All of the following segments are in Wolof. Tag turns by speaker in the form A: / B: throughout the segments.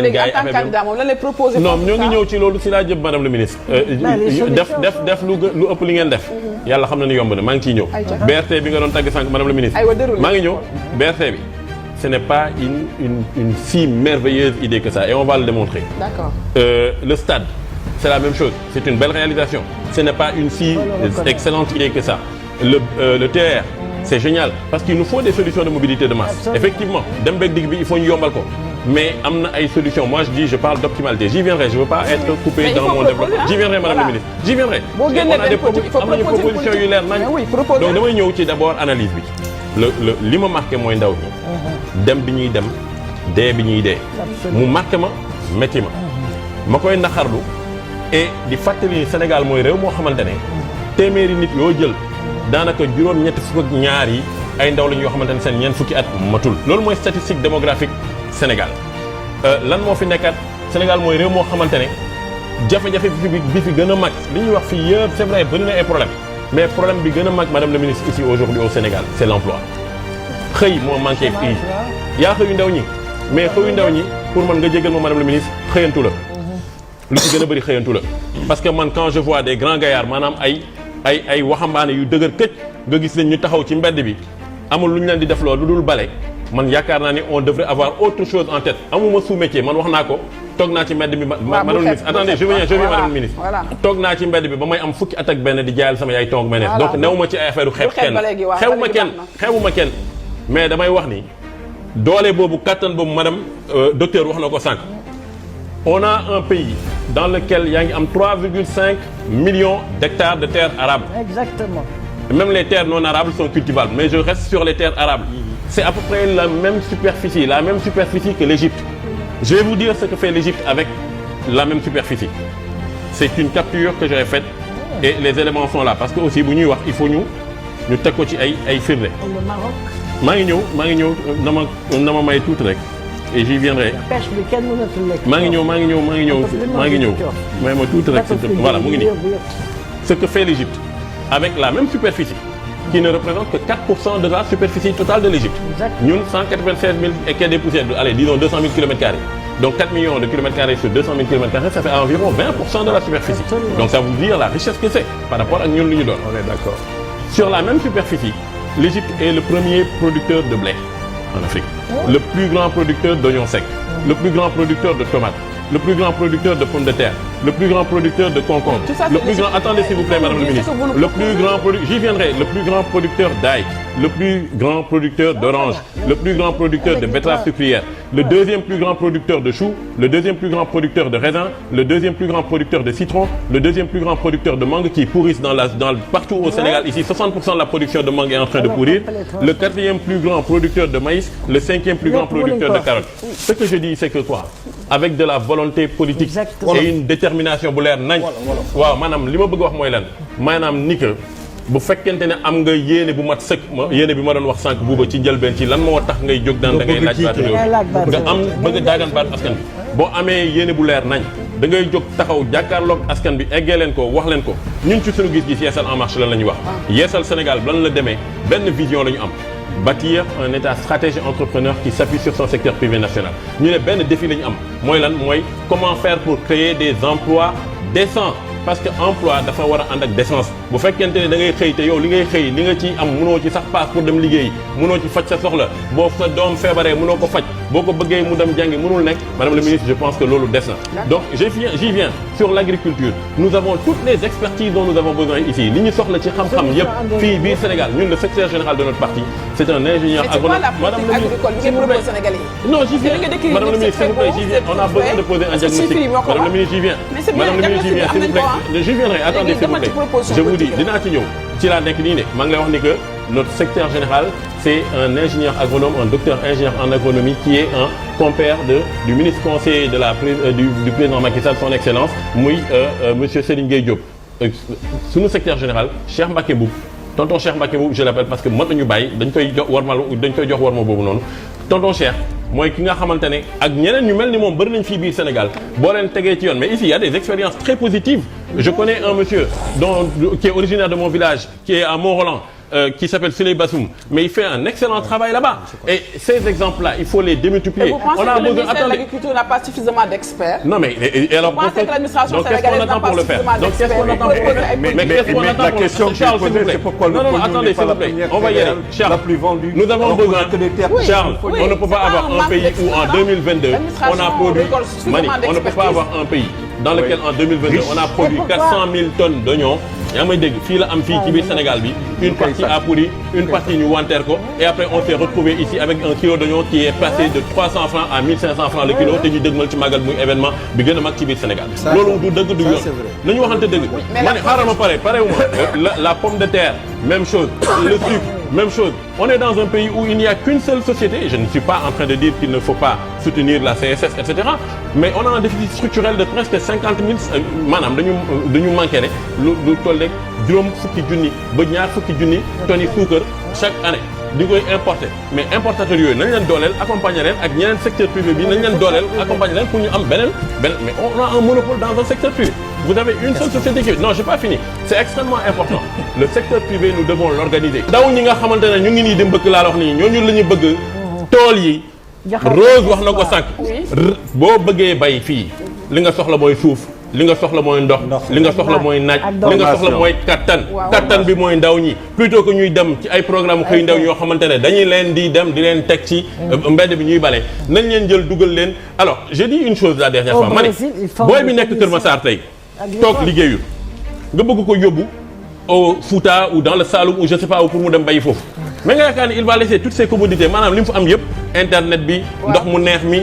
A: léegi en tant que candidat moom lan lay proposé.
B: non ñoo ngi ñëw ci loolu si laa jëm madame le ministre. def lu ëpp li ngeen def. yàlla xam na ni yomb na maa ngi ciy ñëw. BRT bi nga doon tàgg sànq madame le ministre. maa ngi ñëw BRT bi. ce n'est pas une si merveilleuse idée que ça et on va le démontrer.
A: D'accord.
B: Le stade c'est la même chose c'est une belle réalisation. Ce n'est pas une si excellente idée que ça. Le TER c'est génial parce qu'il nous faut des solutions de mobilité de masse. Effectivement dem beeg digg bi il faut ñu yombal ko. Mais am na ay solutions moi je parle d'optimalité j'y viendrai je veux pas être coupé dans mon développement j'y viendrai madame la ministre j'y viendrai.
A: boo génnee
B: am nañu proposition yu leer nañ. donc damay ñëw ci d'abord analyse bi. li ma marqué mooy ndaw ñi. dem bi ñuy dem dee bi ñuy dee. mu marqué ma métti ma koy naxarlu et di fàttali ni Sénégal mooy réew moo xamante ne téeméeri nit yoo jël daanaka juróom-ñetti fukk ak ñaar yi ay ndaw lañ yoo xamante ne seen ñeent fukki at matul loolu mooy statistique démographique Sénégal lan moo fi nekkat Sénégal mooy réew moo xamante ne jafe-jafe bi fi gën a mag li ñuy wax fii yëpp c'est vrai bëri na ay problème mais problème bi gën a mag madame la ministre ici aujourd'hui au Sénégal c'est l'emploi xëy moo manqué fii yaa xëyu ndaw ñi mais xëyu ndaw ñi pour man nga jégal ma madame la ministre xëyantu la lu ci gën a bëri xëyantu la parce que man quand je vois des grands gaillards maanaam ay waxambaane yu dëgër këj nga gis leen ñu taxaw ci mbedd bi amul lu ñu leen di def loolu lu dul bale man yaakaar naa ni on devrait avoir autre chose en tête amuma sous-métier man wax naa ko toog naa ci mbedd bi madame la ministre attendez je viens madame la ministre toog naa ci mbedd bi ba may am fukki at ak benn di jaayal sama yaay toog beneen donc new ma ci ay affaire xeeb kenn xewuma kenn mais damay wax ni doole boobu kattan boobu madame docteur wax na ko sànq on a un pays dans lequel yaa ngi am 3,5 millions d'hectares de terres arables.
C: Exactement.
B: Même les terres non arables sont cultivables mais je reste sur les terres arables. C'est à peu près la même superficie que l'Égypte. Je vais vous dire ce que fait l'Égypte avec la même superficie. C'est une capture que j'aurais faite et les éléments sont là parce que aussi bu ñuy wax il faut ñu teg ko ci ay firnde.
C: Le Maroc.
B: maa ngi ñëw na ma may tuuti rek. et j'y viendrai.
C: pêche bi kenn mënatul lekk.
B: maa ngi ñëw may ma tuuti rek voilà mu ngi nii ce que fait l'Égypte avec la même superficie qui ne représente que 4% de la superficie totale de l'Égypte. ñun 196 000 et quelques des poussières allez disons 200 000 km². Donc 4 millions de km² sur 200 000 km², ça fait environ 20% de la superficie. Donc ça vous dire la richesse que c'est par rapport à ñun li ñu doon.
D: On est d'accord.
B: Sur la même superficie, l'Égypte est le premier producteur de blé en Afrique. Le plus grand producteur d'oignons secs, le plus grand producteur de tomates, le plus grand producteur de pommes de terre, le plus grand producteur de concombres, le plus grand attendez s'il vous plaît madame le ministre, le plus grand j'y viendrai, le plus grand producteur d'ail, le plus grand producteur d'oranges, le plus grand producteur de betteraves sucrières, le deuxième plus grand producteur de choux, le deuxième plus grand producteur de raisins, le deuxième plus grand producteur de citron, le deuxième plus grand producteur de mangue qui pourrissent partout au Sénégal. Ici, 60% de la production de mangue est en train de pourrir. Le quatrième plus grand producteur de maïs, le cinquième plus grand producteur de carottes. Ce que je dis, c'est que quoi? Avec de la volonté politique et une détermination bu leer nañ. waaw maanaam li ma bëgg wax mooy lan maanaam ni que bu fekkente ne am nga yéene bu mat sëkk yéene bi ma doon wax sànq buuba ci njëlbeen ci lan moo tax ngay jóg daan da ngay laaj baatu réew nga am bëgg daagaan baatu askan bi boo amee yéene bu leer nañ da ngay jóg taxaw jàkkaarloog askan bi eggee leen ko wax leen ko ñun ci suñu gis-gis Yeesal en marche lan la ñuy wax Yeesal Sénégal lan la demee benn vision la ñu am bâtir un état stratège entrepreneur qui s'appuie sur son secteur privé national ñu ne benn défi la ñu am mooy lan mooy comment faire pour créer des emplois décents parce que emploi dafa war a ànd ak décence bu fekkente ne da ngay xëy te yow li ngay xëy li nga ci am mënoo ci sax paas pour dem liggéey mënoo ci faj sa soxla boo sa doom feebaree mënoo ko faj boo ko bëggee mu dem jàngi mënul nekk madame la ministre je pense que loolu des na donc j'y viens sur l'agriculture nous avons toutes les expertises dont nous avons besoin ici li ñu soxla ci xam-xam yépp fii biir Sénégal ñun le secrétaire général de notre parti c'est un ingénieur agronome madame la ministre non j'y viens madame la ministre s'il vous plaît j'y viens on a besoin de poser un diagnostic madame la ministre j'y viens madame la ministre j'y viens s'il vous plaît j'y viendrai attendez s'il vous plaît je vous dis dinaa ci ñëw ci laa nekk nii ne maa ngi lay wax ni que notre secrétaire général c'est un ingénieur agronome un docteur ingénieur en agronomie qui est un compère du ministre conseiller de du président Macky Sall son excellence muy monsieur Serigne Gueye Diop sunu secrétaire général Cheikh Mbacké Mboup tonton Cheikh Mbacké Mboup je l'appelle parce que mën nañu bàyyi dañ koy jox warma boobu noonu tonton Cheikh mooy ki nga xamante ne ak ñeneen ñu mel ni moom bëri nañ fii biir Sénégal boo leen tegee ci yoon mais ici il y a des expériences très positives je connais un monsieur qui est originaire de mon village qui est à Mont-Roland qui s'appelle Souley Bassoum, mais il fait un excellent travail là-bas. Et ces exemples-là, il faut les démultiplier.
A: Et vous pensez que le ministère de l'Agriculture n'a pas suffisamment d'experts?
B: Non, mais et alors,
A: vous pensez que l'administration
B: donc qu'est-ce qu'on attend pour le faire? Donc qu'est-ce qu'on attend pour le faire? Mais qu'est-ce qu'on attend pour le faire? Charles, s'il vous plaît. Non, attendez, s'il vous plaît. On va y aller. Charles, nous avons besoin. Charles, on ne peut pas avoir un pays où en 2022, on a produit. Mani, on ne peut pas avoir un pays dans lequel en 2022 on a produit 400 000 tonnes d'oignons. yaa ngi may dégg fii la am fii ci biir Sénégal bi une partie a pourri une partie ñu wanteer ko et après on s'est retrouvé ici avec un kilo d'oignon qui est passé de 300 francs à 1500 francs le kilo te ñu dëgmal ci màggal muy événement bi gën a mag ci biir Sénégal. loolu du dëgg du yoon nañu waxante dëgg. ma ne xaaral ma pare wu ma la pomme de terre même chose le sucre même chose. On est dans un pays où il n'y a qu'une seule société. Je ne suis pas en train de dire qu'il ne faut pas soutenir la CSS, etc. Mais on a un déficit structurel de presque 50 000 maanaam dañu manqué ne lu toll rek juróom fukki junni ba ñaar fukki junni tonni suukar chaque année di koy importer mais importateurs yooyu nañ leen dooleel accompagner leen ak ñeneen secteur privé bi nañ leen dooleel accompagner leen pour ñu am beneen mais on a un monopole dans un secteur privé. Vous avez une seule société qui... Non, j'ai pas fini. C'est extrêmement important. Le secteur privé, nous devons l'organiser. Daw ñi nga xamante ne ñu ngi nii di mbëkk laa wax nii ñooñu la ñu bëgg tool yi. Rose wax na ko sànq. boo bëggee bay fii li nga soxla mooy suuf li nga soxla mooy ndox li nga soxla mooy naaj li nga soxla mooy kattan bi mooy ndaw ñi plutôt que ñuy dem ci ay programme xëy ndaw ñoo xamante ne dañuy leen di dem di leen teg ci mbedd bi ñuy bale nañ leen jël dugal leen alors je dis une chose la dernière fois ma ne booy bi nekk Kër Massar tey toog liggéeyul nga bëgg ko yóbbu au Fouta ou dans le Saloum ou je sais pas où pour mu dem bayi foofu mais nga yaakaar ni il va laisser toutes ces commodités maanaam li mu fa am yëpp internet bi ndox mu neex mi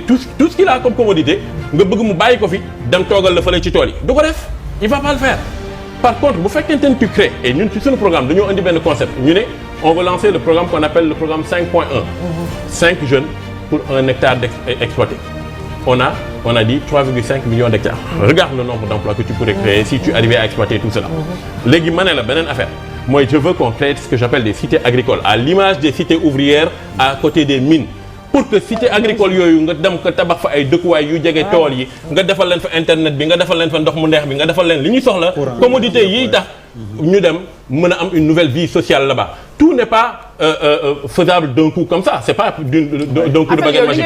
B: tout ce qu'il a comme commodité nga bëgg mu bàyyi ko fi dem toogal la fële ci tool yi du ko def il va pas le faire par contre bu fekkente ne tu crées et ñun ci suñu programme dañoo indi benn concept ñu ne on va lancer le programme qu'on appelle le programme 5.1 5 jeunes pour 1 hectare exploité. On a dit 3,5 millions d'hectares. Regarde le nombre d'emplois que tu pourrais créer si tu arrivais à exploiter tout cela. Léegi ma ne la beneen affaire mooy je veux qu'on crée ce que j'appelle des cités agricoles à l'image des cités ouvrières à côté des mines pour que cité agricole yooyu nga dem ko tabax fa ay dëkkuwaay yu jege tool yi nga defal leen fa internet bi nga defal leen fa ndox mu neex bi nga defal leen li ñuy soxla commodité yiy tax ñu dem mën a am une nouvelle vie sociale là-bas. Tout n'est pas faisable d'un coup comme ça, c'est pas d'un coup de baguette magique.